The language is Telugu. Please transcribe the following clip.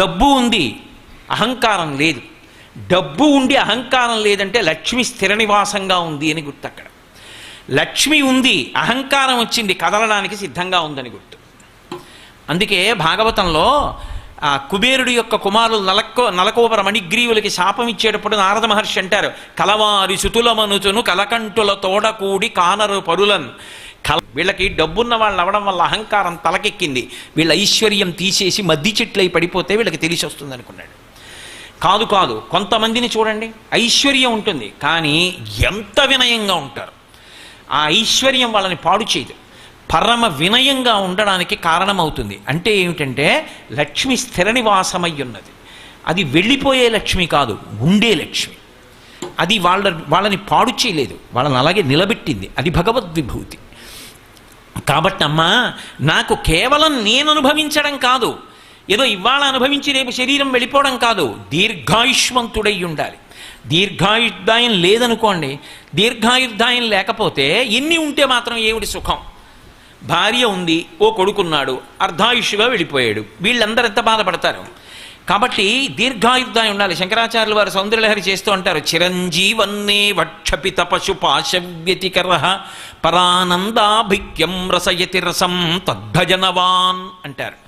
డబ్బు ఉంది, అహంకారం లేదు. డబ్బు ఉండి అహంకారం లేదంటే లక్ష్మి స్థిర నివాసంగా ఉంది అని గుర్తు. అక్కడ లక్ష్మి ఉంది, అహంకారం వచ్చింది, కదలడానికి సిద్ధంగా ఉందని గుర్తు. అందుకే భాగవతంలో ఆ కుబేరుడి యొక్క కుమారులు నలకోపర మణిగ్రీవులకి శాపం ఇచ్చేటప్పుడు నారద మహర్షి అంటారు, కలవారి సుతులమనుచును కలకంటుల తోడకూడి కానరు పరులన్. వీళ్ళకి డబ్బున్న వాళ్ళు అవడం వల్ల అహంకారం తలకెక్కింది, వీళ్ళ ఐశ్వర్యం తీసేసి మద్ది చెట్లై పడిపోతే వీళ్ళకి తెలిసి వస్తుంది అనుకున్నాడు. కాదు కాదు, కొంతమందిని చూడండి, ఐశ్వర్యం ఉంటుంది కానీ ఎంత వినయంగా ఉంటారు. ఆ ఐశ్వర్యం వాళ్ళని పాడు చేయదు, పరమ వినయంగా ఉండడానికి కారణమవుతుంది. అంటే ఏమిటంటే లక్ష్మి స్థిర నివాసమై ఉన్నది. అది వెళ్ళిపోయే లక్ష్మి కాదు, ఉండే లక్ష్మి. అది వాళ్ళని పాడు చేయలేదు, వాళ్ళని అలాగే నిలబెట్టింది. అది భగవద్విభూతి. కాబట్టి అమ్మా, నాకు కేవలం నేను అనుభవించడం కాదు, ఏదో ఇవాళ అనుభవించి రేపు శరీరం వెళ్ళిపోవడం కాదు, దీర్ఘాయుష్మంతుడై ఉండాలి. దీర్ఘాయుర్దాయం లేదనుకోండి, దీర్ఘాయుర్దాయం లేకపోతే ఎన్ని ఉంటే మాత్రం ఏమిటి సుఖం? భార్య ఉంది, ఓ కొడుకున్నాడు, అర్ధాయుష్గా వెళ్ళిపోయాడు, వీళ్ళందరూ ఎంత బాధపడతారు? కాబట్టి దీర్ఘాయుర్దాయం ఉండాలి. శంకరాచార్యులు వారు సౌందర్యలహరి చేస్తూ అంటారు, చిరంజీవన్నే వక్షపిత పశు పాశవ్యతికర పరానందాభిక్యం రసయతి రసం తద్భజనవాన్ అంటారు.